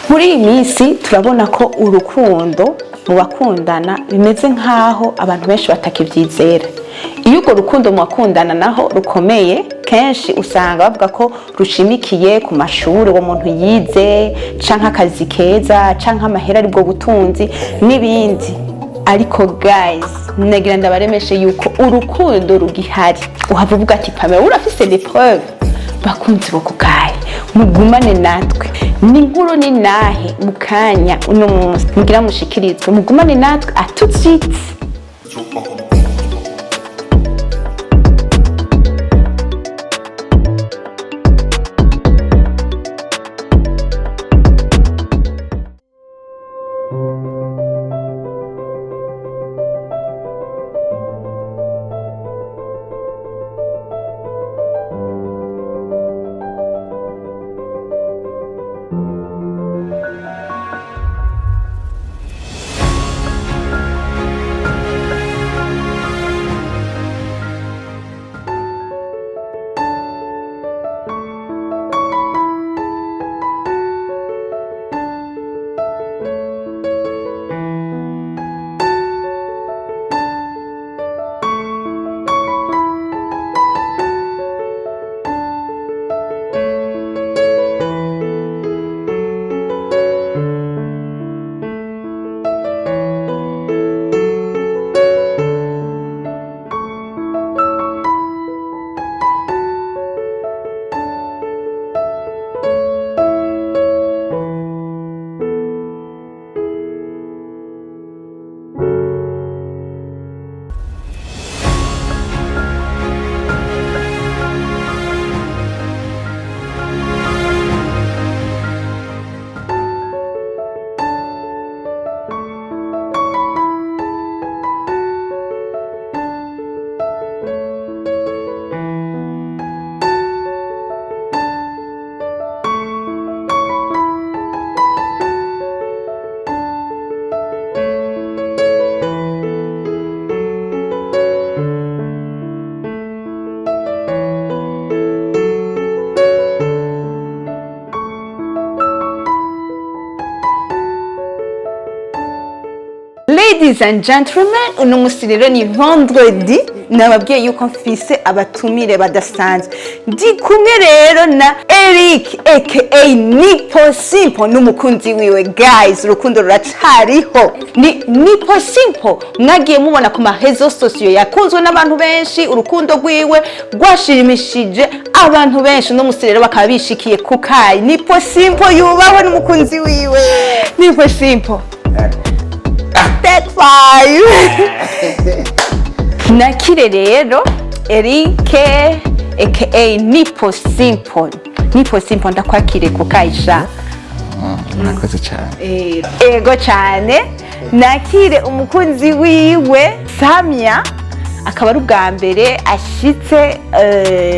muri iyi minsi turabona ko urukundo mu bakundana bimeze nk'aho abantu benshi batakivyizera. Iyo urwo rukundo mu bakundana naho rukomeye kenshi usanga bavuga ko rushimikiye ku mashuri uwo muntu yize canke akazi keza canke amahera aribwo butunzi n'ibindi. Ariko guys, nagira ndabaremeshe yuko urukundo rugihari. Uhava uvuga ati Pamela urafise des preuves. Bakunzi bo kukaye mugumane natwe, ni inkuru ni nahe mukanya uno munsi mugira mushikirizwe, mugumane natwe à tout de suite. Ladies and gentlemen, uno musi rero ni vendredi, nababwiye yuko mfise abatumire badasanzwe. Ndi kumwe rero na Eric aka Nipo Simple n'umukunzi wiwe. Guys, urukundo ruracariho. Ni Nipo Simple mwagiye mubona ku marezo sociaux yakunzwe n'abantu benshi, urukundo rwiwe rwashimishije abantu benshi. Uno musi rero bakaba bishikiye kukayi. Nipo Simple yubahwe n'umukunzi wiwe. Nipo Simple Take 5. Nakire rero Eric aka Nipo Simple. Nipo Simple ndakwakire kukaisha. Murakoze cyane. Ego cyane. Nakire umukunzi wiwe Samia, akaba ari ubwa mbere ashitse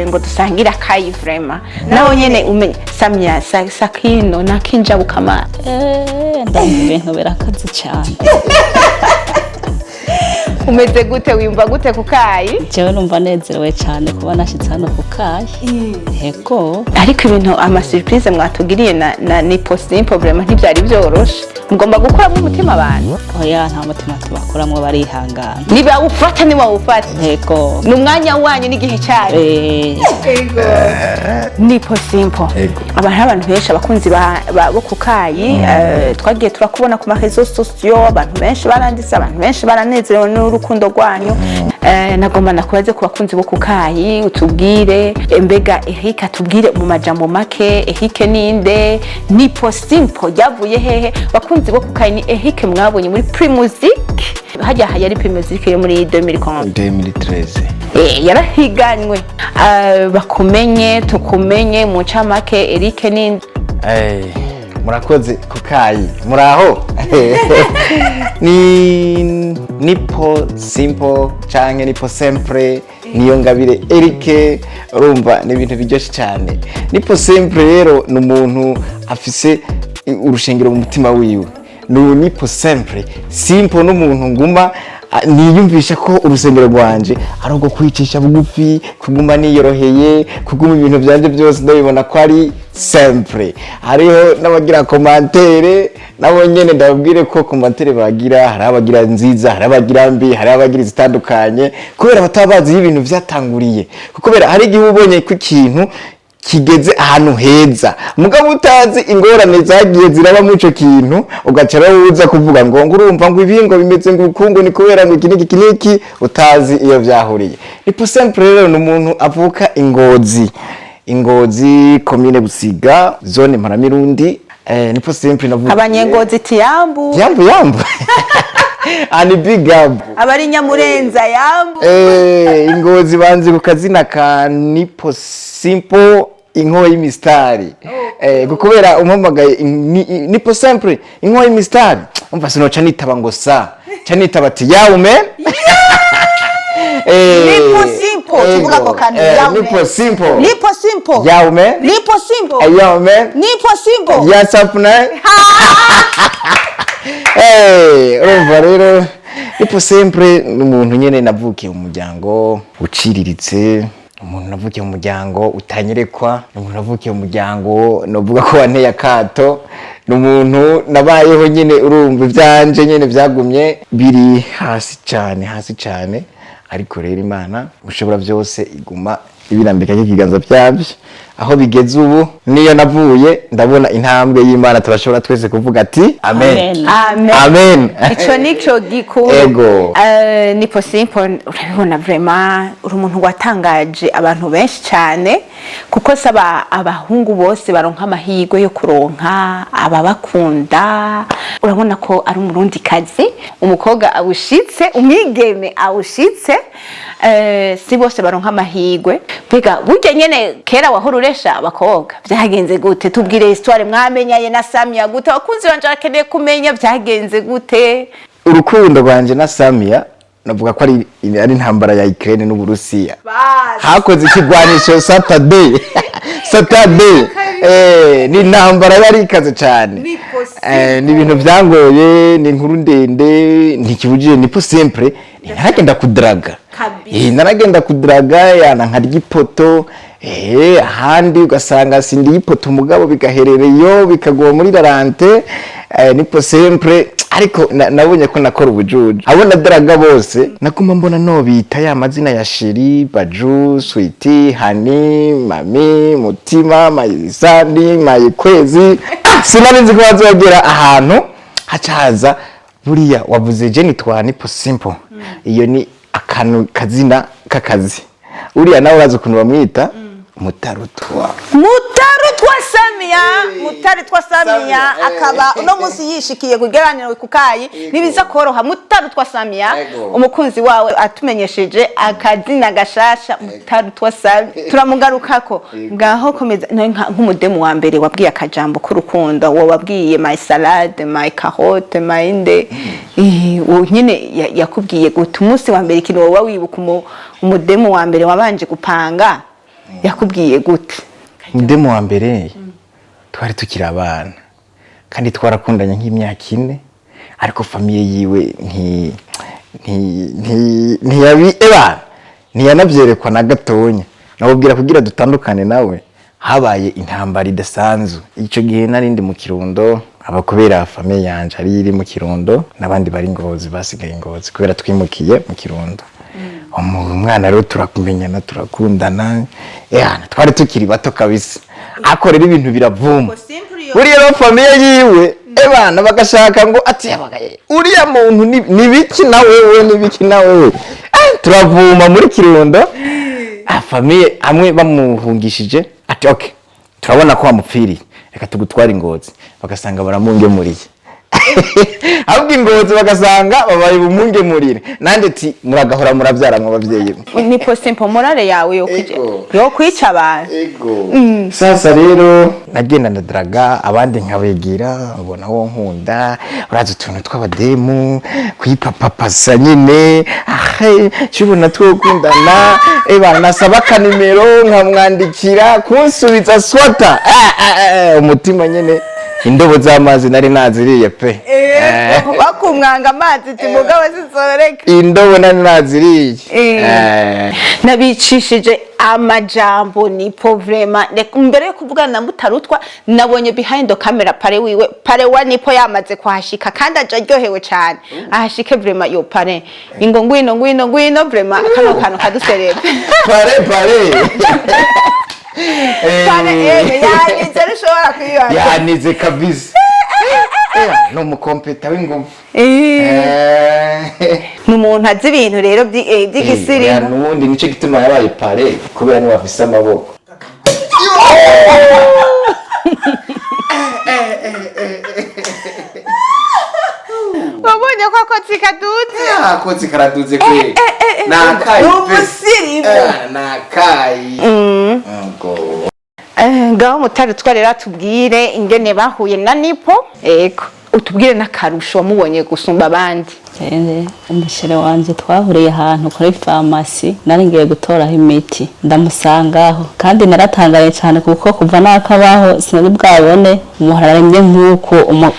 ngo dusangira kayi vraiment. Nawe nyene umenye Samia sakino nakinjabu kama. Ndumva ibintu birakaze cyane. Umeze gute, wimva gute kukayi? Jewe numva nezerewe cyane kuba nashitse hano kukayi. Yego. Ariko ibintu ama surprise mwatugiriye na Nipo Simple vraiment ntibyari byoroshe. Mugomba gukora mu mutima abantu. Oya nta mutima tubakoramwe barihangana. Niba ufata ni wawufata. Yego. Numwanya wanyu n'igihe cyayo. Yego. Nipo Simple. Abantu benshi abakunzi bo kukayi twagiye turakubona ku marezo sociaux, abantu benshi baranditse, abantu benshi baranezerewe n'urukundo rwanyu. Nagomba nakubaze ku bakunzi bo kukayi utubwire mbega Eric atubwire mu majambo make Eric ninde, Nipo Simple yavuye hehe? Bakunzi bo kukayi ni Eric mwabonye muri Primusic, hajya yari Primusic yo muri 2013. Yarahiganywe. Bakumenye tukumenye mu ncamake Eric ninde? Murakoze kukayi muraho. Ni Nipo Simple canke Nipo Simple niyo ngabire Eric, urumva ni ibintu biryoshye cyane. Nipo Simple rero ni umuntu afise urushengero mu mutima wiwe. Nipo Simple n'umuntu nguma niyumvisha ko urusengero rwanje ari ubwo kwicisha bugufi, kuguma niyoroheye, kuguma ibintu byanje byose ndabibona ko ari simple. Hariho n'abagira commentaire nabo nyene ndababwire ko commentaire bagira, hari abagira nziza, hari abagira mbi, hari abagira zitandukanye kubera batabazi y'ibintu vyatanguriye. Kubera hari igihe ubonye ko ikintu kigeze ahantu heza mugabo utazi ingorane zagiye ziraba mu ico kintu ugacera uza kuvuga ngo urumva ngo ibingo bimeze ngo ukungu ni kubera ngo iki utazi iyo vyahuriye. Nipo simple rero n'umuntu avuka Ingozi commune Busiga zone Mparamirundi. Nipo simple navuka abanyengozi tiyambu yambu ani big up abari Nyamurenza yambu Ingozi banzi ku kazina ka Nipo simple inko y'imistari kubera umpamagaye Nipo simple inko y'imistari umva sinoca nitaba ngo sa canitaba ati yawe man Nipo simple tuvuga ko kandi yawe Nipo simple yawe man Nipo simple yes up na urumva rero Nipo simple n'umuntu nyene navukiye mu muryango uciriritse, umuntu navukiye mu muryango utanyerekwa, umuntu navukiye mu muryango novuga ko wanteye akato, n'umuntu nabayeho nyene urumva ivyanje nyene vyagumye biri hasi cyane ariko rero Imana mushobora byose iguma ibirambika cy'ikiganza byabyo aho bigeze ubu niyo navuye ndabona intambwe y'Imana turashobora twese kuvuga ati amen. Ico nico gikuru. Ego. Nipo simple urabibona vraiment uri umuntu watangaje abantu benshi cyane kuko saba abahungu bose baronka amahirwe yo kuronka ababakunda. Urabona ko ari umurundi kazi, umukobwa awushitse, umwigeme awushitse, si bose baronka amahirwe. Bega burya nyene kera wahururesha abakobwa byagenze gute? Tubwire histoire mwamenyaye na Samia gute? Abakunzi banje bakeneye kumenya byagenze gute. Urukundo rwanje na Samia navuga ko ari intambara ya Ukraine n'Uburusiya. Hakoze ikigwanisho Saturday ni intambara yari ikaze cyane. Ni ibintu byangoye, ni inkuru ndende, ntikibujije Nipo simple naragenda kudraga yana nkarya ipoto ahandi ugasanga sindi ipoto umugabo bigaherereyo bikagwa muri Rarante. Nipo simple ariko nabonye ko nakora ubujuju abo nadaraga bose nakuma mbona no bita ya mazina ya Sheri, Baju, Sweetie, Hani, Mami, Mutima, Mayisani, Mayikwezi. Sinarinzi ko bazogera ahantu hacaza buriya wavuze je nitwa Nipo simple. Iyo ni akanu kazina kakazi. Uriya nawe bazo kuntu bamwita Mutarutwa Samia akaba uno munsi yishikiye kugeranira kukayi nibiza koroha. Mutarutwa Samia umukunzi wawe atumenyesheje akazina gashasha Mutarutwa Samia turamugarukako ngaho komeza nk'umudemu wa mbere wabwiye akajambo k'urukundo wo wabwiye my salade my carotte my inde nyine yakubwiye gute umunsi wa mbere kino wowe wibuka umudemu wa mbere wabanje gupanga yakubwiye gute? Umudemu wa mbere twari tukiri abana kandi twarakundanye nk'imyaka 4 ariko famiye yiwe ntiyanavyerekwa na gatonya. Nabubwira kugira dutandukane nawe habaye intambara idasanzwe. Ico gihe narindi mu Kirundo abakubera famiye yanje ari iri mu Kirundo nabandi bari Ngozi basigaye Ngozi kubera twimukiye mu Kirundo. Umwana rero turakumenyana turakundana twari tukiri bato kabisa akorera ibintu biravuma. Buriya rero famiye yiwe bana bagashaka ngo ati yabagaye uriya muntu nibiki nawe turavuma muri Kirundo. Famiye amwe bamuhungishije ati okay turabona ko bamupfiriye reka tugutwara Ingozi bagasanga baramungemuriye. Ahubwo Ingozi bagasanga babaye bumungemurire nande ati muragahora murabyara mu bavyeyi. Nipo simple morale yawe yo kwica abantu. Sasa rero nagenda ndadraga abandi nkabegira ubona wo nkunda uraza utuntu tw'abademu kwipapapasa nyine cyubona twokundana nasaba kanimero nkamwandikira kunsubiza swata umutima nyene indobo z'amazi nari naziriye pe bakumwanga amazi ati mugabo sinzoreka indobo nari naziriye nabicishije amajambo ni problema mbere yo kuvugana na Mutarutwa nabonye behind the camera pare wa nipo yamaze kuhashika kandi aje aryohewe cyane ahashike vraiment yo pare ingo ngwino vraiment kano kantu kaduserebe pare yanize rushobora kwiyana yanize kabisa no mukompeta w'ingufu n'umuntu azi ibintu rero by'igisirimu n'ubundi nico gituma yabaye pare kubera ni wafise amaboko wabonye ko akotsi kaduze akotsi karaduze kwe nakayi n'umusirimu nakayi ngaho Mutarutwa rero atubwire ingene bahuye na nipo ego utubwire n'akarusho wamubonye gusumba abandi umushere wanje twahuriye ahantu kuri farumasi nari ngiye gutoraho imiti ndamusangaho kandi naratangaye cyane kuko kuva nakabaho sinari bwabone umuhora aremye nk'uko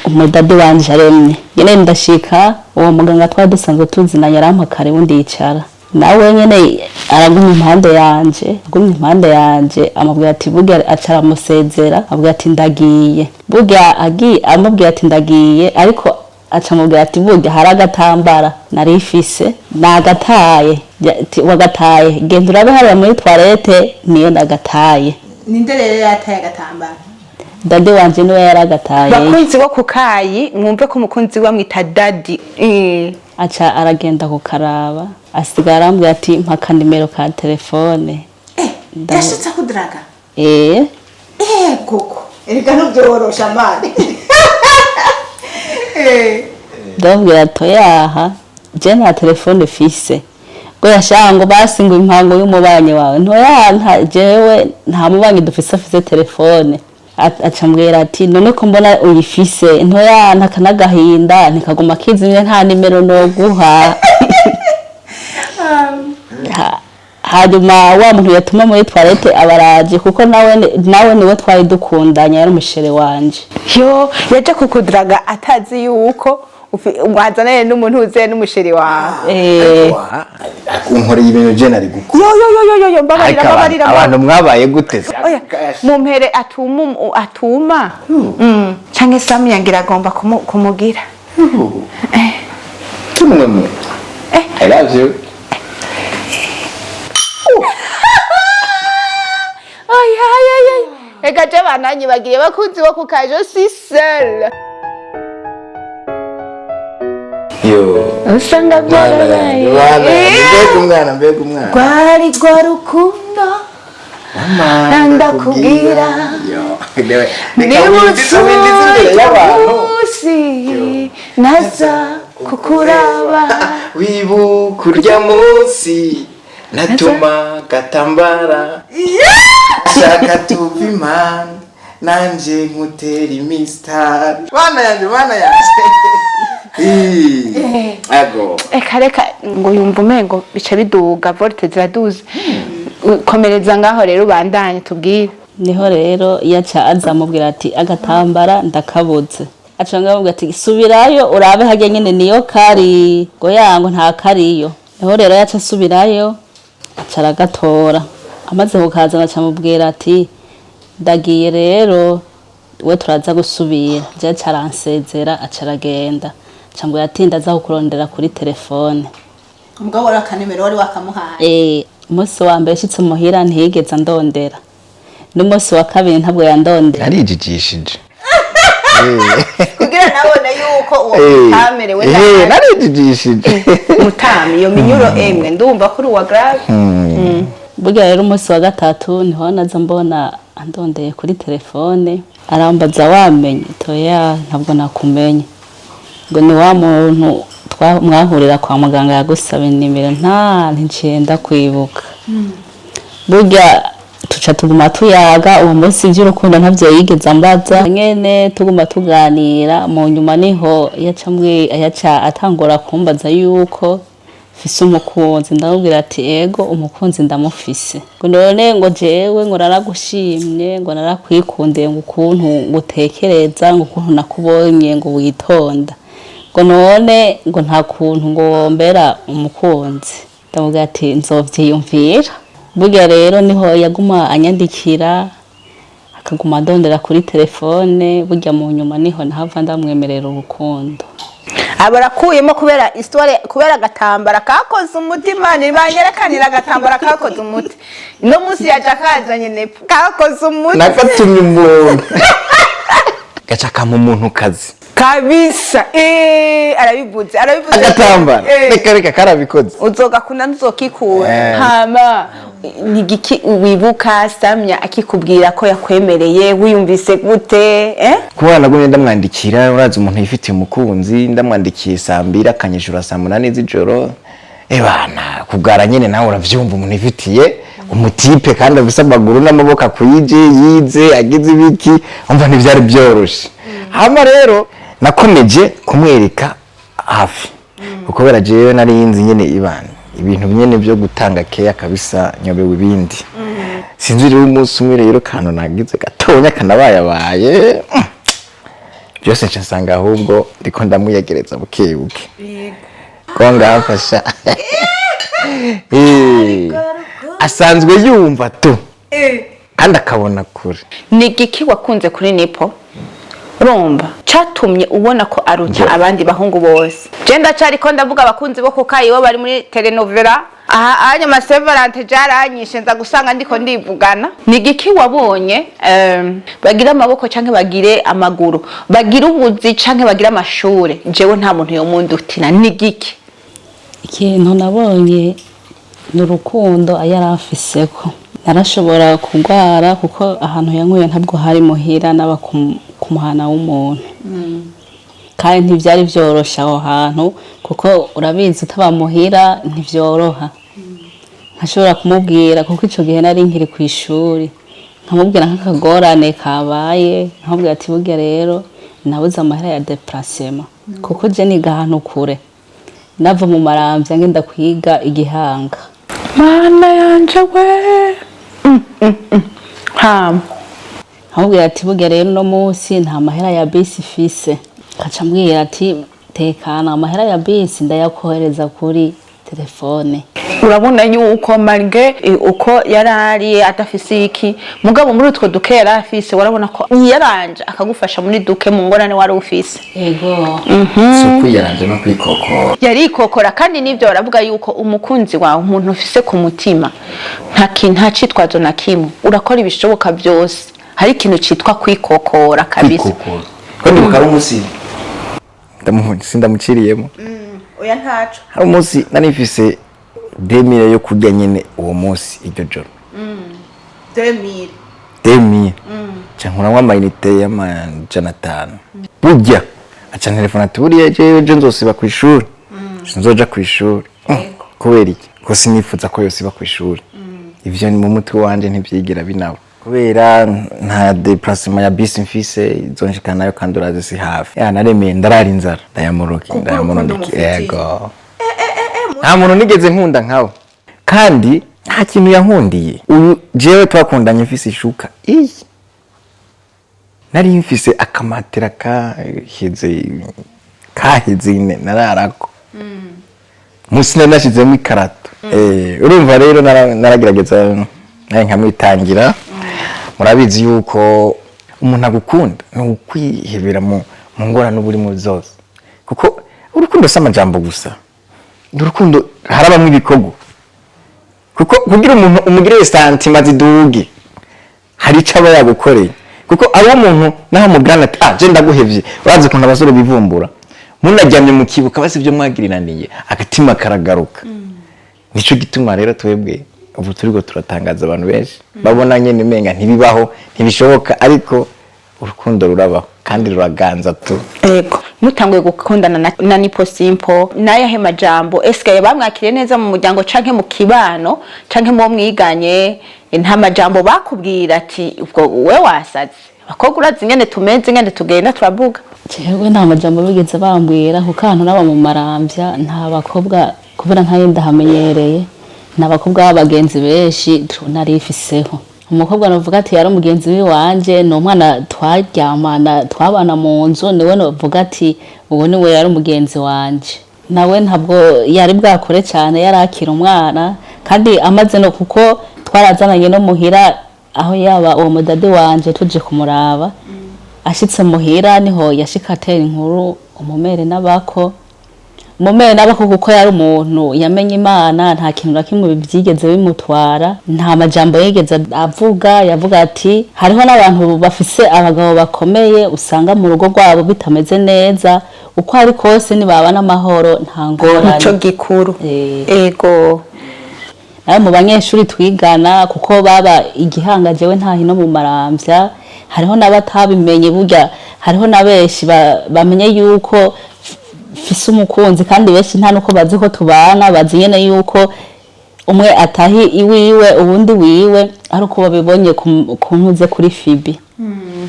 umudadi wanje aremye nyene ndashika uwo muganga twari dusanzwe tuzinanye arampakare wundi yicara nawe nyene aragumya impande yanje amubwira ati burya acara musezera amubwira ati ndagiye burya amubwira ati ndagiye ariko aca mubwira ati burya hari agatambara narifise nagataye wagataye genda urabe hariya muri toilette niyo ndagataye ninde rero yataye agatambara dadi wanje niwe yaragataye bakunzi bo kukayi mwumve ko umukunzi wa mwita dadi aca aragenda kukaraba asigara arambwira ati mpaka nimero ka telefone yashitse kuduraga koko erega ntubyorosha mani ndabwira toyaha je nta telefone fise ngo yashaka ngo basi ngo impango y'umubanyi wawe ntoya jewe nta mubanyi dufise afise telefone acambwira ati none ko mbona uyifise ntoya ntakanagahinda ntikaguma kizimye nta nimero noguha hanyuma wa muntu yatuma muri toilette abaraje kuko nawe niwe twari dukundanye yari umushere wanje yo yaje kukuduraga atazi yuko wazananye n'umuntu uze n'umusheri wawe unkoreye ibintu je nari gukora yo mbabarira abantu mwabaye gute mumpere atuma canke Sam yangira agomba kumugira tumwe I love you ega je bananye bagiye bakunzi bo kukaje si seul yo usanga byarabaye mbega umwana kwari gwa rukundo ndakubwira nimusi naza kukuraba wibuka urya munsi natuma gatambara shaka tuva imana nanje nkutera imistar bana yanje ago reka ngo yumva umengo bica biduga volte ziraduze komereza ngaho rero ubandanye tubwire niho rero yaca azamubwira ati agatambara ndakabuze aca ngamubwira ati subirayo urabe hajya nyene niyo kari ngo yango nta kariyo niho rero yaca asubirayo aca aragatora amaze kukazana aca amubwira ati ndagiye rero we turaza gusubira je caransezera aca aragenda cambwira ati ndaza kukurondera kuri telefone umugabo wari akanimero wari wakamuhaye umunsi wa mbere shitse muhira ntiyigeze ndondera n'umunsi wa kabiri ntabwo yandondera narijijishije kugira nabone yuko uwo mutamerewe narijijishije mutami iyo minyuro emwe ndumva kuri uwa grave burya rero umunsi wa gatatu niho naza mbona andondeye kuri telefone arambaza wamenye toya ntabwo nakumenye ngo ni wa muntu mwahurira kwa muganga yagusaba nimero ntincenda kwibuka burya tuca tuguma tuyaga uwo munsi by'urukundo ntavyo yigeze ambaza nyene tuguma tuganira mu nyuma niho yaca atangora kumbaza yuko mfise umukunzi, ndamubwira ati ego umukunzi ndamufise, ngo none ngo jewe ngo naragushimye ngo narakwikundiye ngo ukuntu ngutekereza ngo ukuntu nakubonye ngo witonda, ngo none ngo nta kuntu ngo wombera umukunzi. Ndamubwira ati nzovyiyumvira. Burya rero niho yaguma anyandikira akaguma adondera kuri telefone, burya mu nyuma niho nahava ndamwemerera urukundo. abarakuyemo kubera histoire, kubera agatambara kakoze umutima, nibanyerekanira agatambara kakoze umuti. No musi yaje akazanye nepo kakoze umuti nakatumye umuntu gacaka mu muntu kazi kabisa. Arabivuze agatambara reka karabikoze, uzogakunda ntuzokikura. Hama nigiki wibuka Samya akikubwira ko yakwemereye, wiyumvise gute? kuba nagumye ndamwandikira, urazi umuntu yifitiye umukunzi, ndamwandikiye saa 2 akanyishura saa 8 z'ijoro. Bana kugara nyene nawe uravyumva umuntu yifitiye umutipe kandi afise amaguru n'amaboko akuyije, yize agize ibiki, umva ntivyari byoroshe. Hama rero nakomeje kumwereka hafi kuko bera jewe nari yinzi nyene ibintu nyene byo gutanga keya kabisa, nyobewe ibindi. Sinzi rero umunsi umwe rero kantu nagize gatonya kanabaye byose nsanga ahubwo ndiko ndamwiyegereza bukebuke ko ngafasha asanzwe yumva tu kandi akabona kure. Nigiki wakunze kuri Nipo urumva catumye ubona ko aruta abandi bahungu bose? Je ndacari ko ndavuga abakunzi bo kukayi bo bari muri telenovela, aha anya maseverante jaranyishe nza gusanga ndiko ndivugana. Nigiki wabonye bagira amaboko canke bagire amaguru, bagira ubuzi canke bagira amashure, jewe nta muntu yo mundutina? Nigiki ikintu nabonye n'urukundo ayarafiseko. Narashobora kugwara kuko ahantu yankuye ntabwo hari muhira naba kumuhana w'umuntu, kandi ntivyari vyorosha aho hantu kuko urabizi utaba muhira ntivyoroha. Nkashobora kumubwira kuko ico gihe nari nkiri kw'ishuri, nkamubwira nk'akagorane kabaye, nkamubwira ati burya rero nabuze amahera ya déplacement kuko je niga ahantu kure, nava mu Maramvya ngenda kwiga Igihanga. Mana yanje we nkamubwira ati burya rero no munsi nta mahera ya bisi fise. Kaca mbwira ati tekana amahera ya bisi ndayakohereza kuri telefone. Urabona yuko marge uko yarari adafise iki mugabo muri utwo duke yarafise, warabona ko yaranje akagufasha muri duke mu ngorane wari ufise. Ego so kwiyaranje no kwikokora, yari ikokora. Kandi nivyo baravuga yuko umukunzi wawe umuntu ufise ku mutima nta citwazo na kimwe, urakora ibishoboka byose. Hari ikintu citwa kwikokora kabisa. Kandi bukara umusi sindamuciriyemo oya ntaco. hari umusi nari mfise 2000 yo kurya nyene uwo musi iryo joro 2000 cankura amayinite y'amajana 5 burya aca telefone ati buriya jewe nzosiba kw'ishuri, sinzoja kw'ishuri kubera iki ko sinifuza ko yosiba kw'ishuri. Ivyo ni mu mutwe wanje ntivyigira binabo kubera nta déplacement ya bisi mfise izonshika nayo kandi urazi si hafi. Naremeye ndarara inzara ndayamuruki. Yego nta muntu nigeze nkunda nkawe kandi nta kintu yankundiye. Uyu jewe twakundanye mfise ishuka iyi, nari mfise akamatera kaheze nararako musi nanashizemo ikarato. Urumva rero naragerageza naye nkamwitangira. Murabizi yuko umuntu agukunda ni ukwihebera mu ngorane n'uburi mu zose, kuko urukundo si amajambo gusa, urukundo harabamwe ibikorwa. Kuko kugira umuntu umugirire santima ziduge hari ico aba yagukoreye, kuko abo umuntu naho mugana ati je ndaguhevye, urazi ukuntu abasore bivumbura munaryamye mu kibuka basi ibyo mwagiriraniye agatima karagaruka. Nico gituma rero twebwe ubu turiko turatangaza abantu benshi babona nyene menga ntibibaho ntibishoboka, ariko urukundo rurabaho kandi ruraganza tu. Ego mutanguye gukundana na Nipo Simple nayahe majambo eske bamwakiriye neza mu muryango canke mu kibano canke mu mwiganye? Nta majambo bakubwira ati ubwo we wasaze bakobwa urazi ingene tumeze ingene tugenda turavuga? jewe nta majambo bigeze bambwira kuko ahantu naba mu Maramvya nta bakobwa kubera ntayo ndahamenyereye n'abakobwa b'abagenzi benshi narifiseho umukobwa navuga ati yari umugenzi w'iwanje ni umwana twaryamana twabana mu nzu niwe navuga ati uwo niwe yari umugenzi wanje nawe ntabwo yari bwakore cyane yari akiri umwana kandi amaze no kuko twarazananye no muhira aho yaba uwo mudade wanje tuje kumuraba ashitse muhira niho yashika atera inkuru umumere n'abako kuko yari umuntu yamenye Imana nta kintu na kimwe byigeze bimutwara nta majambo yigeze avuga yavuga ati hariho n'abantu bafise abagabo bakomeye usanga mu rugo rwabo bitameze neza uko ari kose nibaba n'amahoro nta ngorane ico gikuru ego nawe mu banyeshuri twigana kuko baba igihanga jewe nta hino mu Maramvya hariho n'abatabimenye burya hariho na benshi bamenye yuko fise umukunzi kandi benshi nta nuko bazi ko tubana bazi nyene yuko umwe atahi iwiwe ubundi wiwe ari uko babibonye kuntuze kuri Fibi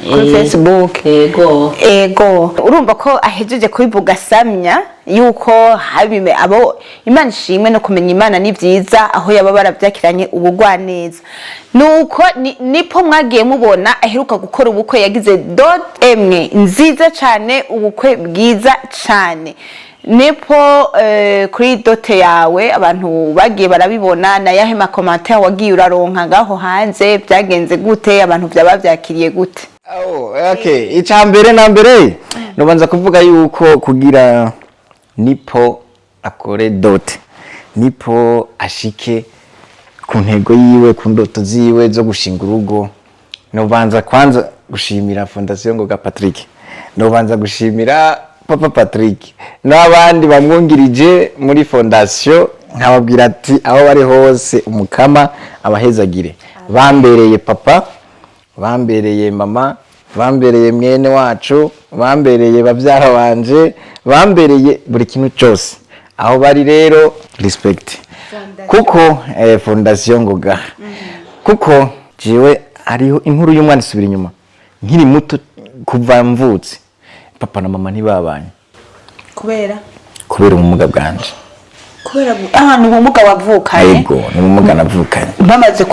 kuri Facebook ego urumva ko ahejeje kubivuga Samya yuko habime abo Imana ishimwe no kumenya Imana ni vyiza aho yaba baravyakiranye ubugwa neza nuko nipo mwagiye mubona aheruka gukora ubukwe yagize dot emwe nziza cyane ubukwe bwiza cyane nipo kuri dote yawe abantu bagiye barabibona na yahe ma commentaire wagiye uraronka ngaho hanze byagenze gute abantu byaba byakiriye gute okay icambere na mbere nobanza kuvuga yuko kugira nipo akore dote nipo ashike ku ntego yiwe ku ndoto ziwe zo gushinga urugo nobanza kwanza gushimira Fondation Ngoga Patrick nobanza gushimira Papa Patrick n'abandi bamwungirije muri fondation nkababwira ati aho bari hose umukama abahezagire bambereye papa bambereye mama bambereye mwene wacu bambereye bavyara wanje bambereye buri kintu cyose aho bari rero respect kuko Fondation Ngoga kuko jiwe ariho inkuru y'umwana isubira inyuma nkiri muto kuva mvutse papa na mama ntibabanye kubera ubumuga bwanje kubera ahantu ubumuga wavukanye yego ubumuga navukanye bamaze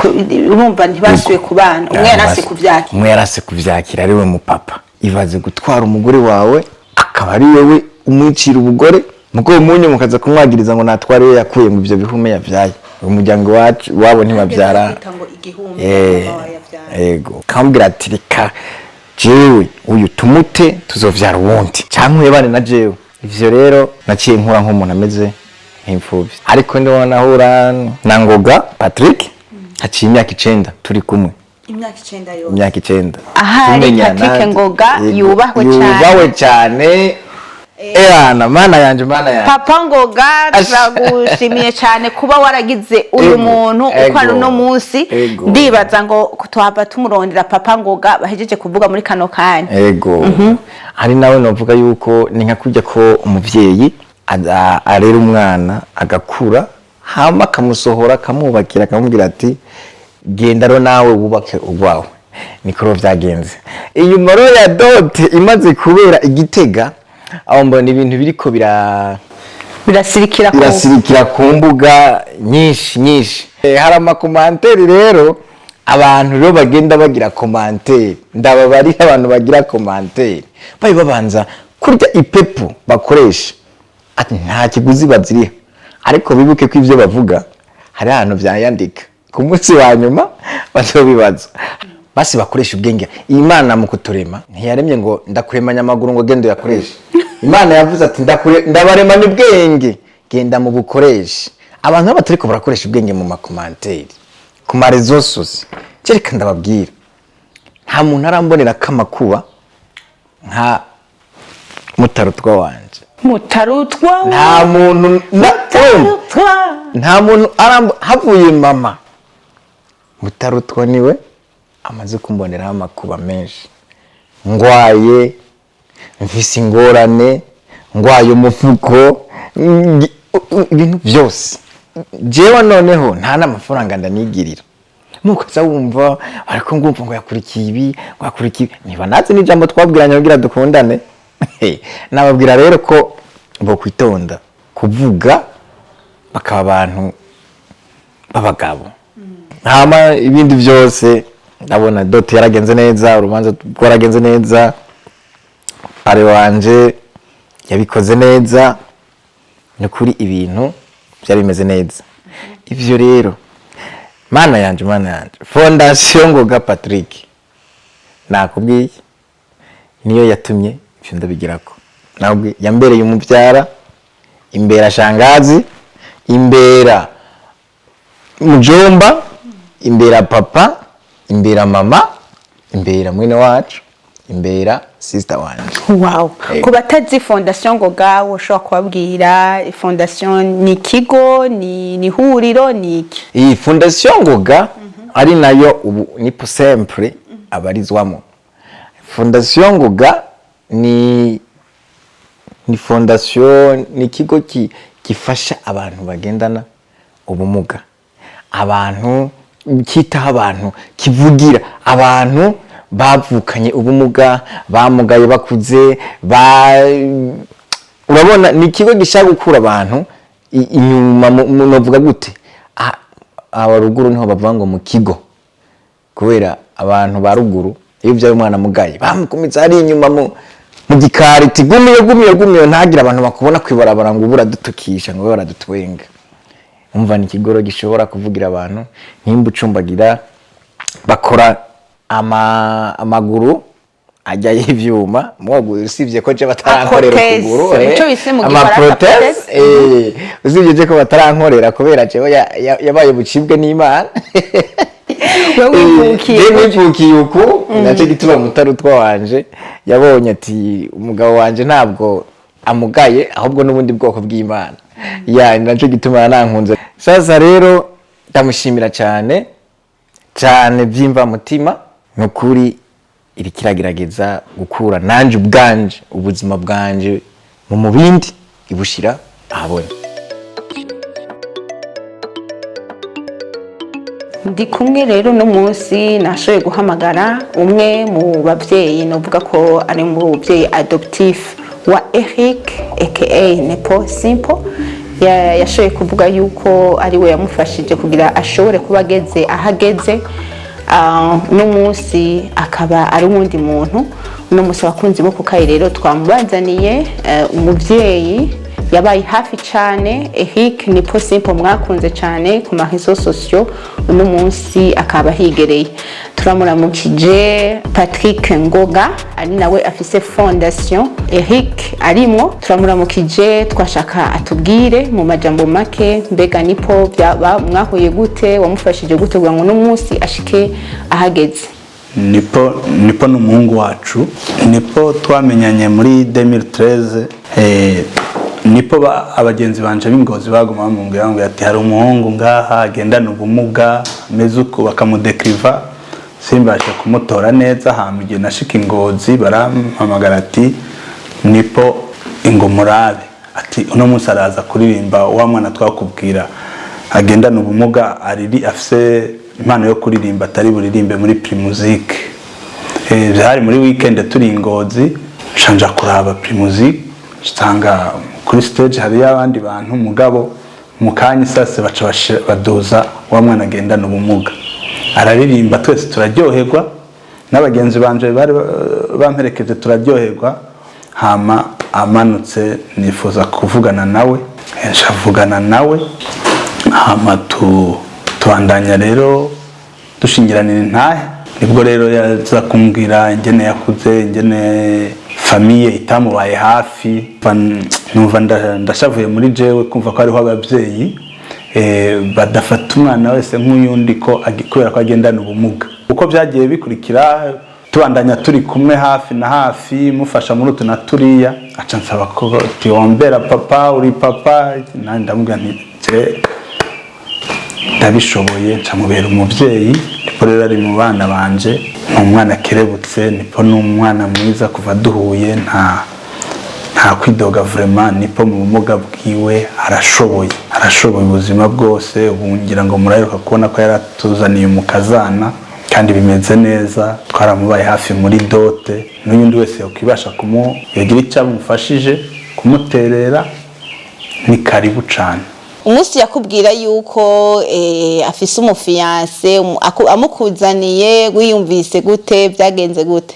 urumva ntibasuye kubana umwe yarase kuvyakira ari we mu papa ibaze gutwara umugore wawe akaba ari wewe umwicira ubugore mugo munye mukaza kumwagiriza ngo natware we yakuye mu byo bihume yavyaye umuryango wacu wabo ntibavyara yego kambwira ati reka jewe uyu tumute tuzovyara uwundi cyangwa yebane na jewe ivyo rero naciye nkura nk'umuntu ameze nk'imfuvyi ariko ndiho nahura na Ngoga Patrick haciye imyaka 9 turi kumwe imyaka 9 aha Patrick Ngoga yubahwe cyane mana yanje Papa Ngoga turagushimiye cyane kuba waragize uyu muntu uko ari no munsi ndibaza ngo twaba tumurondera Papa Ngoga bahejeje kuvuga muri kano kanya ego ari nawe novuga yuko ni nka kujya ko umuvyeyi arera umwana agakura hama kamusohora kamubakira akamubwira ati genda ro nawe wubake urwawe nikoro vyagenze inyuma ro ya dote imaze kubera Igitega aho mbona ibintu biriko birasirikira ku mbuga nyinshi hari amakomanteri rero abantu rero bagenda bagira komanteri ndababari abantu bagira komanteri babanza kurya ipepu bakoresha ati nta kiguzi baziriha ariko bibuke ko ivyo bavuga hari ahantu vyayandika ku munsi wa nyuma bazobibaza basi bakoresha ubwenge Imana mu kuturema ntiyaremye ngo ndakuremanya amaguru ngo gendo yakoresha Imana yavuze ati ndabarema n'ubwenge genda mu bukoresha abantu baturiko barakoresha ubwenge mu makomanteri ku marezo sose cereka ndababwira nta muntu arambonera kamakuba nka mutarutwa wanje nta muntu havuye mama mutarutwa niwe amaze kumboneraho amakuba menshi ngwaye mfise ingorane ngwaye umufuko ibintu byose jewe noneho nta n'amafaranga ndanigirira mukaza wumva ariko ngumva ngo yakurikiye ibi wakurikiye niba nazi n'ijambo twabwiranye kugira dukundane nababwira rero ko bo kwitonda kuvuga bakaba abantu b'abagabo. Hama ibindi byose ndabona dote yaragenze neza, urubanza rwaragenze neza, pare wanje yabikoze neza, nukuri ibintu byari bimeze neza. Ivyo rero mana yanje Fondation Ngoga Patrick nakubwiye niyo yatumye ivyo ndabigirako. Nabwo yambereye umuvyara, imbera shangazi, imbera mujomba, imbera papa, imbera mama, imbera mwene wacu, imbera sister wanje. Wow. Ku batazi Fondation Ngoga woshobora kubabwira Fondation ni kigo, ni huriro, ni iki? Iyi Fondation Ngoga ari nayo ubu nipo sempre abarizwamo. Fondation Ngoga ni fondation, ni kigo gifasha abantu bagendana ubumuga, abantu kitaho abantu, kivugira abantu bavukanye ubumuga, bamugaye bakuze, urabona ni ikigo gishaka gukura abantu inyuma, novuga gute, aba ruguru niho bavuga ngo mu kigo, kubera abantu ba ruguru iyo byaye umwana mugaye bamukumitsa ari inyuma mu gikari, gumiyo ntagira abantu bakubona kwibarabara ngo ubura dutukisha ngo baradutwenga. Umva ni ikigoro gishobora kuvugira abantu nimba ucumbagira, bakora amaguru ajya y'ivyuma, mwogo usivye ko je batarankorera ukuguru, amaprotese, usivye ko batarankorera kubera jewe yabaye bucibwe n'Imana. wivukiye uku nace gituma mutarutwa wanje yabonye ati umugabo wanje ntabwo amugaye ahubwo n'ubundi bwoko bw'Imana. Ya nace gituma nankunze. Sasa rero ndamushimira cyane byimva mutima, nukuri iri kiragerageza gukura nanje ubwanje ubuzima bwanje mu mubindi ibushira ahabona. Ndi kumwe rero no munsi nashoboye guhamagara umwe mu bavyeyi, novuga ko ari mu bavyeyi adoptif wa Eric aka Nepo Simple. Yashoboye kuvuga yuko ari we yamufashije kugira ashobore kuba ageze ahageze. No munsi akaba ari uwundi muntu. No munsi abakunzi bo kukayi rero twamubazaniye umuvyeyi yabaye hafi cyane. Eric Nepo Simple mwakunze cyane ku mahizo sociaux, uno munsi akaba higereye. Turamuramukije Patrick Ngoga ari nawe afise Fondation Eric arimo. Turamuramukije, twashaka atubwire mu majambo make mbega Nepo mwahuye gute, wamufashije gute kugira ngo uno munsi ashike ahageze? Nepo n'umuhungu wacu. Nepo twamenyanye muri 2013. Nepo abagenzi banje b'Ingozi baguma bamubwira ngo ati hari umuhungu ngaha agendana ubumuga ameze uko, bakamudekriva simbashe kumutora neza. Hama igihe nashika Ingozi barampamagara ati Nepo ingomurabe, ati uno munsi araza kuririmba wa mwana twakubwira agendana ubumuga, afise impano yo kuririmba atari buririmbe muri Primusic. Byari muri weekend turi Ingozi, shanja kuraba Primusic, stanga kuri stage hari abandi bantu mugabo mukanye sase baca baduza wa mwana agendana ubumuga araririmba, twese turaryoherwa n'abagenzi banje bari bamperekeje turaryoherwa. Hama amanutse nifuza kuvugana nawe, nshavugana nawe, hama tuandanya rero dushingiranira intahe. Nibwo rero yaza kumbwira ingene yakuze, ingene famille itamubaye hafi. Numva ndashavuye muri jewe kumva ko ariho abavyeyi badafata umwana wese nk'uyundi ko kubera ko agendana ubumuga. Uko byagiye bikurikira tubandanya turi kumwe hafi na hafi, mufasha muri utu na turiya, aca nsaba ko tiombera papa, uri papa, nandi ndamubwira nti ndabishoboye, ncamubera umuvyeyi. Nepo rero ari mu bana banje, umwana kerebutse. Nepo n'umwana mwiza kuva duhuye, nta kwidoga vraiment. Nepo mu bumuga bwiwe arashoboye ubuzima bwose. Ubu ngira ngo muraheruka kubona ko yaratuzaniye umukazana kandi bimeze neza, twaramubaye hafi muri dote. N'undi wese yokwibasha yagira icyo amufashije kumuterera, ni karibu cyane. umunsi yakubwira yuko afise umufiyanse amukuzaniye wiyumvise gute, byagenze gute?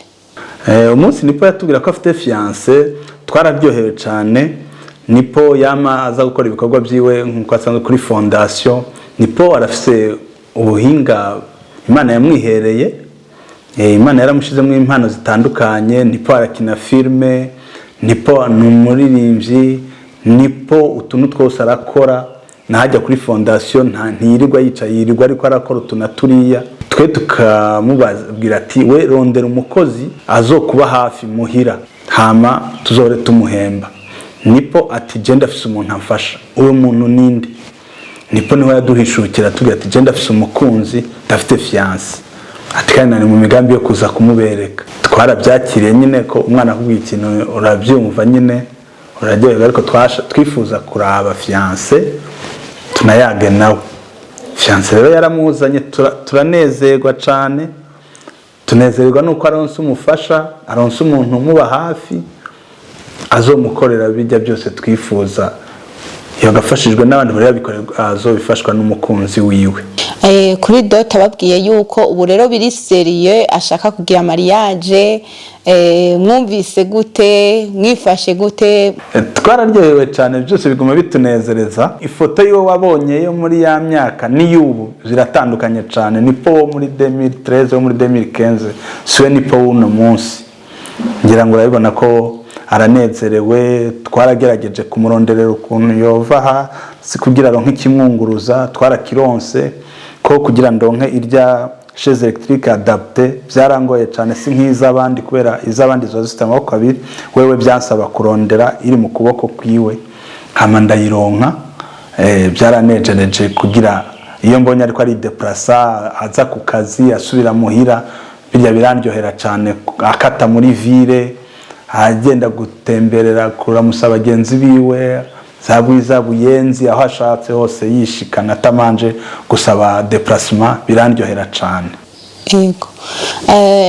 Umunsi nipo yatubwira ko afite fiyanse twararyohewe cyane, nipo yama aza gukora ibikorwa byiwe nkuko asanzwe kuri fondation, nipo arafise ubuhinga Imana yamwihereye, Imana yaramushizemo impano zitandukanye, nipo arakina filme, nipo numuririmbyi, nipo utuntu twose arakora, nahajya kuri fondation ntiyirirwa yicaye, yirirwa ariko arakora utunaturiya. Twe tukamubabwira ati we rondera umukozi azokuba hafi muhira hama tuzore tumuhemba. Nipo ati je ndafise umuntu amfasha, uwo muntu ninde? Nipo niho yaduhishukira tugira ati je ndafise umukunzi, ndafite fiance, ati kandi nari mu migambi yo kuza kumubereka. Twarabyakiriye nyine ko umwana akubwiye ikintu urabyumva nyine uraryoherwa, ariko twifuza kuraba fiance tunayage nawe. Fiance rero yaramuzanye, turanezerwa cyane, tunezerwa nuko aronse umufasha, aronse umuntu umuba hafi azomukorera bijya byose twifuza. Yagafashijwe n'abandi bari yabikorera, azobifashwa n'umukunzi wiwe. Kuri Dot ababwiye yuko ubu rero biri seriye ashaka kugira mariage, mwumvise gute, mwifashe gute? Twararyohewe cyane, byose biguma bitunezereza. Ifoto yo wabonye yo muri ya myaka n'iyubu ziratandukanye cyane, nipo wo muri 2013 wo muri 2015 siwe nipo uno munsi. Ngira ngo urabibona ko aranezerewe, twaragerageje kumuronderera ukuntu yova hasi kugira ronke ikimwunguruza, twarakironse ko kugira ndonke irya chaise électrique adapté byarangoye cyane, si nk'izabandi kubera izabandi zo zifite amaboko abiri, wewe byansaba kurondera iri mu kuboko kwiwe hama ndayironka. Byaranejereje kugira iyo mbonye ariko ari deplacer aza ku kazi asubira muhira, birya birandyohera cyane, akata muri ville agenda gutemberera kuramusa bagenzi biwe za Buyenzi, aho ashatse hose yishikana atamanje gusaba déplacement, birandyohera cyane. Yego.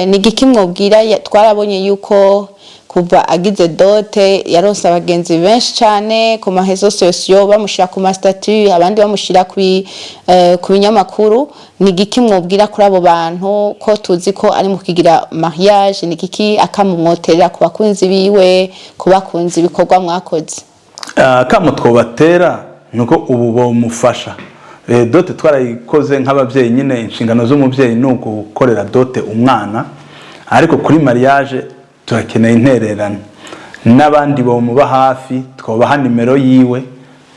Ni giki mwobwira? Twarabonye yuko kuva agize Dote yaronse abagenzi benshi cyane ku mahezo sosiyo, bamushira ku ma statut, abandi bamushira ku binyamakuru. Ni giki mwobwira kuri abo bantu ko tuzi ko ari mu kigira mariage? Ni giki akamumwoterera ku bakunzi biwe, ku bakunzi ibikorwa mwakoze? Kamo twobatera nuko ubu bo mufasha. Dote twarayikoze nk'abavyeyi nyine, inshingano z'umuvyeyi nuko gukorera Dote umwana, ariko kuri mariage turakeneye intererano n'abandi bo muba hafi, twobaha nimero yiwe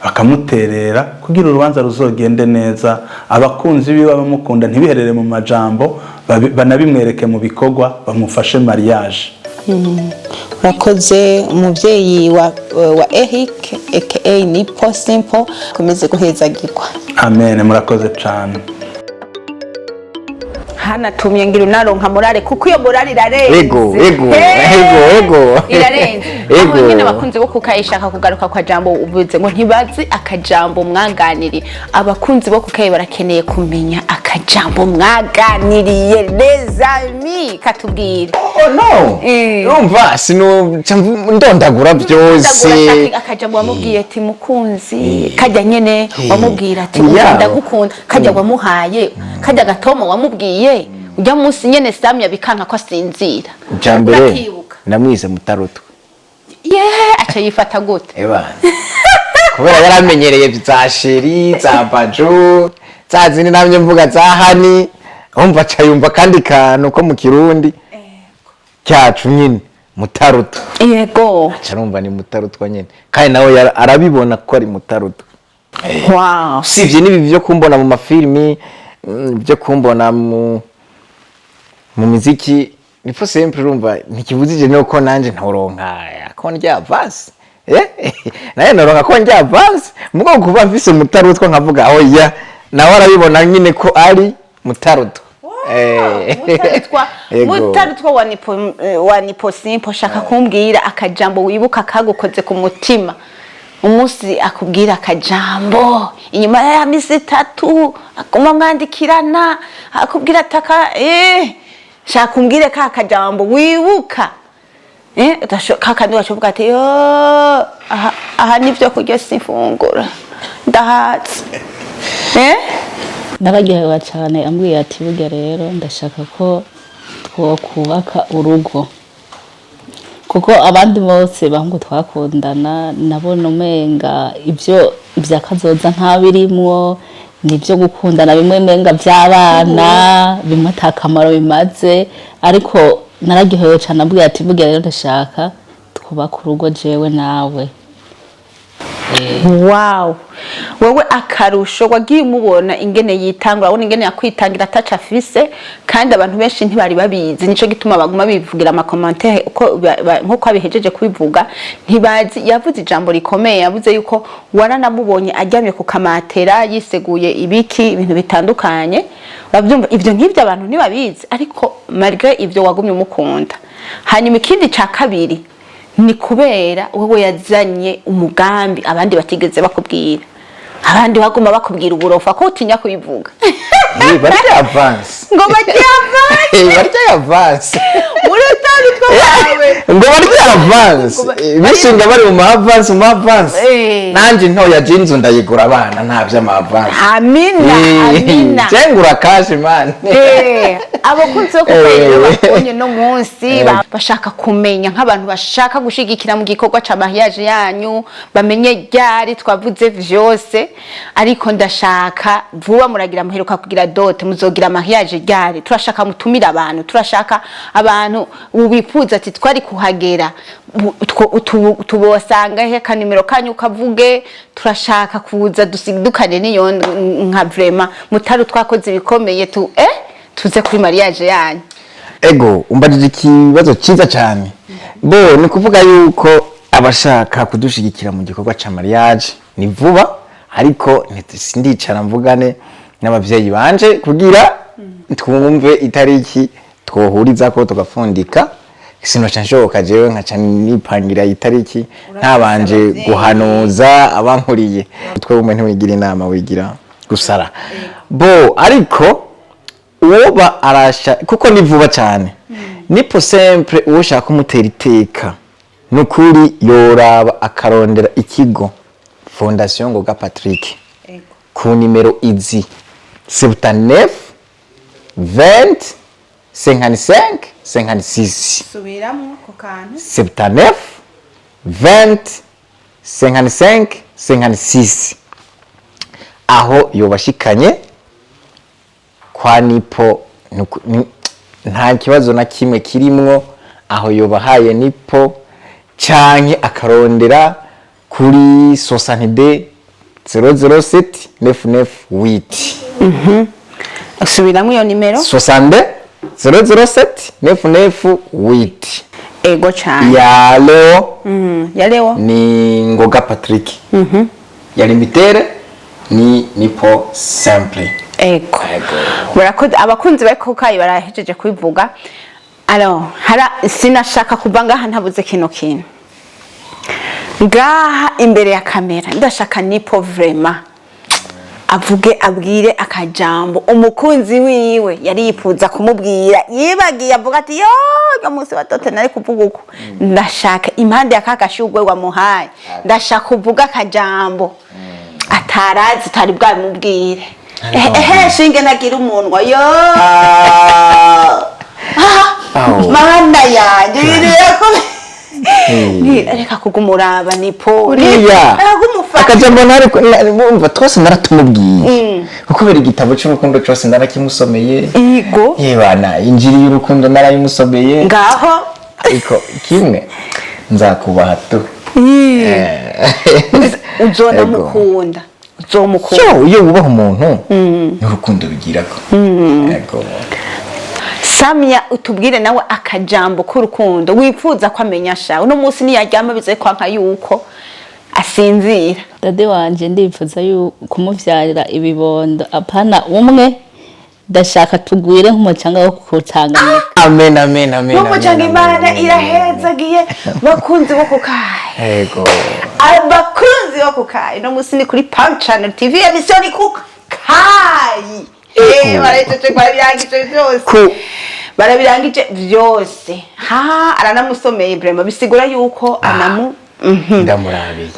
bakamuterera kugira urubanza ruzogende neza, abakunzi biwe bamukunda ntibiherere mu majambo, banabimwereke mu bikorwa, bamufashe mariage. Urakoze umuvyeyi wa Eric aka Nipo Simple, komeze guhezagirwa. Amen, murakoze cyane. Hana tumye ngira unaronka morale, kuko iyo morale irarenze. Ego. Irarenze. Aho nyine abakunzi bo kukayishaka kugaruka kwa jambo uvuze ngo ntibazi akajambo mwaganiri. Abakunzi bo kukaye barakeneye kumenya akajambo mwaganiriye. Les amis, katubwire. Oh no. Urumva sino ndondagura byose. Akajambo wamubwiye ati mukunzi, kajya nyene wamubwira ati ndagukunda, kajya wamuhaye, kajya gatomo wamubwiye. Ujya munsi nyene Samya bikanka ko asinzira. Jambere namwize Mutaruto. Acha yifata gute? Kubera yaramenyereye za sheri, za bajo, za zindi namye mvuga za hani, umva cayumva kandi kantu ko mu Kirundi. Cyacu nyine Mutaruto. Yego. Carumva ni Mutaruto nyine. Kandi nawe arabibona ko ari Mutaruto. Wow. Sivye nibi byo kumbona mu mafilimi, byo kumbona mu muziki, nipo sempre urumva ntikibuzije nuko nanje ntoronka ko ndya avance. Naye noronka ko ndya avance, mugo kuva mfise Mutaruto nkavuga oya, nawe arabibona nyine ko ari Mutaruto. Mutaruto wa Nipo Simple, shaka kumbwira akajambo wibuka kagukoze ku mutima. Umunsi akubwira akajambo inyuma ya misi 3 akoma mwandikirana, akubwira ataka shaka kumbwire ka akajambo wibuka. Kakandi wachovuga ati aha nivyo kurya sifungura. ndahatse nararyohewe cyane ambwiye ati burya rero ndashaka ko twokubaka urugo kuko abandi bose bahungu twakundana nabona umenga ibyo ibyakazoza ntabirimwo nibyo gukundana bimwe menga by'abana bimwe atakamaro bimaze ariko nararyohewe cyane ambwiye ati burya rero ndashaka twubaka urugo jewe nawe. Wow, wowe akarusho wagiye umubona ingene yitangura abona ingene yakwitangira ataca afise kandi abantu benshi ntibari babizi nico gituma baguma bivugira ama commentaire uko nkuko abihejeje kubivuga ntibazi yavuze ijambo rikomeye yavuze yuko waranamubonye aryamye ku kamatera yiseguye ibiki ibintu bitandukanye bavyumva ivyo nk'ivyo abantu ntibabizi ariko malgré ivyo wagumye umukunda. Hanyuma ikindi ca kabiri ni kubera wowe yazanye umugambi abandi batigeze bakubwira abandi baguma bakubwira uburofa ko utinya kubivuga barya avance ngo barya avance muri tanu twawe ngo barya avance bishinga bari mu avance nanje ntoya jinzu ndayigura abana ntavyo ama avance amina cengura cash man abakunze kukwera bakonye no munsi bashaka kumenya nk'abantu bashaka gushigikira mu gikorwa ca mariage yanyu bamenye ryari twavuze vyose ariko ndashaka vuba muragira muheruka kugira dote muzogira mariage ryari turashaka mutumira abantu turashaka abantu ubifuza ati twari kuhagera tubosanga he kanimero kanyu kavuge turashaka kuza dusidukane niyo nka vraiment mutaru twakoze bikomeye tuze kuri mariage yanyu. Ego umbajije ikibazo cyiza cyane bo ni kuvuga yuko abashaka kudushigikira mu gikorwa ca mariage ni vuba ariko sindicara mvugane n'abavyeyi banje kugira twumve itariki twohuriza ko tugafundika sino canshoboka jewe nkaca nipangira itariki ntabanje guhanuza abankuriye twe umwe ntiwigira inama wigira gusara bo ariko uwoba arasha kuko ni vuba cyane nipo sempre uwo shaka umutera iteka nukuri yoraba akarondera ikigo Fondation Ngoga Patrick ku nimero izi 79 20 55 56 subiramo ko kantu 79 20 55 56 aho yobashikanye kwa nipo nta kibazo na kimwe kirimwo aho yobahaye nipo canke akarondera kuri 62 007 998 subiramo iyo nimero 62 007 998 ego cyane ya Leo ni Ngoga Patrick ya limitere ni nipo simple ego murakoze abakunzi bariko kayi barahejeje kubivuga alors sinashaka kuva ngaha ntabuze kino kintu ngaha imbere ya kamera ndashaka nipo vraiment avuge abwire akajambo umukunzi wiwe yari yifuza kumubwira yibagiye avuga ati yo munsi watote nari kuvuga uko ndashaka impande ya kakashugwe wamuhaye ndashaka kuvuga akajambo atarazi tari bwamubwire shinge nagira umunwa yo mana yanjye bireko reka kugumuraba nipo akajambo nari bumva twose naratumubwiye kuko bari igitabo cy'urukundo cyose narakimusomeye yego yebana injiri y'urukundo narayimusomeye ngaho ariko kimwe nzakubaha tu uzona mukunda uzomukunda iyo wubaha umuntu n'urukundo bigirako yego Samia utubwire nawe akajambo k'urukundo wifuza ko amenya sha uno munsi niyaryama bize kwanka yuko asinzira. Dade wanje ndifuza kumuvyarira ibibondo apana umwe ndashaka tugwire nk'umucanga wo kutanganyika. Amen. Nk'umucanga Imana irahezagiye bakunzi bo kukaye. Yego. Abakunzi bo kukaye no munsi ni kuri Pam Channel TV emission kukayi. Barahejeje barabirangije byose. Barabirangije byose. Aranamusomeye vraiment bisigura yuko anamu ndamurabiye.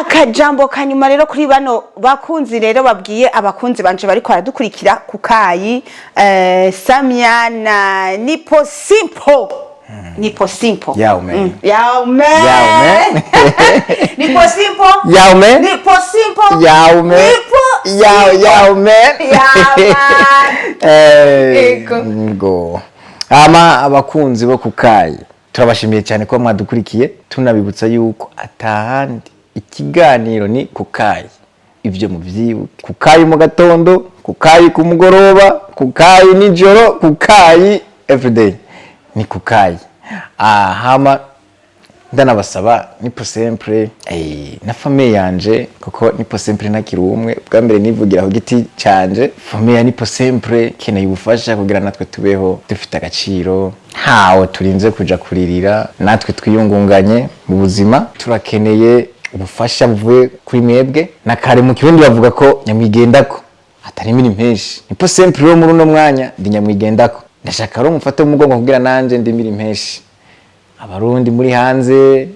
akajambo kanyuma rero kuri bano bakunzi rero babwiye abakunzi banje bariko baradukurikira ku Kayi, Samia na Nipo Simple. Nipo Simple. Yao man. Yao man. Yao man. Nipo Simple. Yao man. Nipo Simple. Yao man. Nipo Yao man. Ego. Ngo. Ama abakunzi bo ku Kayi turabashimiye cyane ko mwadukurikiye, tunabibutsa yuko atahandi ikiganiro ni ku Kayi. Ivyo muvyibuke. Ku Kayi mu gatondo, ku Kayi ku mugoroba, ku Kayi nijoro, ku Kayi everyday. Ni ku Kayi. Hama ndanabasaba Nipo Sempre na famille yanje, kuko Nipo Sempre ntakiri umwe, bwa mbere nivugira ku giti canje. Famille ya Nipo Sempre keneye ubufasha kugira natwe tubeho dufite agaciro, hawo turinze kuja kuririra, natwe twiyungunganye mu buzima. Turakeneye ubufasha buvuye kuri mwebwe, na kare mu Kirundi bavuga ko nyamwigendako atari miri mpeshi. Nipo Sempre ro muri uno mwanya ndi nyamwigendako, ndashaka ro mufate umugongo kugira nanje ndi miri mpeshi. Abarundi muri hanze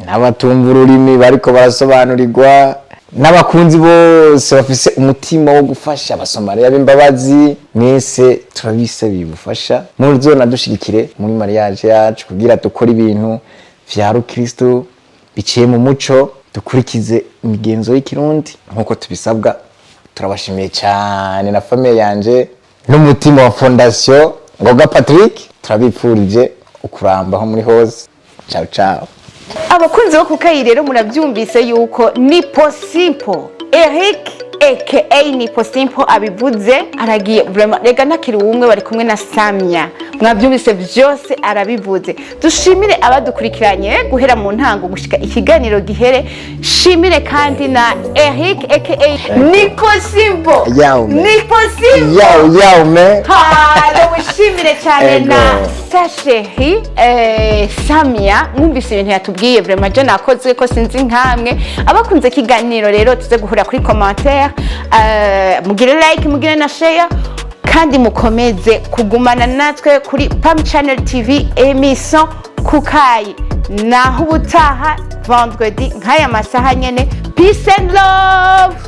n'abatumva ururimi bariko barasobanurirwa, n'abakunzi bose bafise umutima wo gufasha abasomaliya b'imbabazi, mwese turabisabiye ubufasha, muzona dushigikire muri mariage yacu kugira dukora ibintu vya Rukristo biciye mu muco, dukurikize imigenzo y'ikirundi nkuko tubisabwa. Turabashimiye cyane na famille yanje n'umutima wa Fondation Ngoga Patrick, turabipfurije ukurambaho muri hose. Ciao ciao. Abakunzi bo ku Kayi rero murabyumvise yuko Nipo Simple Eric aka Nipo Simple abivuze, aragiye vraiment rega ntakiri umwe, bari kumwe na Samia, mwabyumvise byose arabivuze. Dushimire abadukurikiranye guhera mu ntango gushika ikiganiro gihere. Shimire kandi na Eric aka Nipo Simple. Yao man. Nipo Simple. Yao man. Wishimire cyane na Sashehi Samia, mwumvise ibintu yatubwiye vraiment je nakoze ko sinzi nkamwe. Abakunze kiganiro rero tuze guhura kuri commentaire, mugire like, mugire na share, kandi mukomeze kugumana natwe kuri Pam Channel TV emission ku Kayi. Naho ubutaha vendredi nk'aya masaha nyene. Peace and love.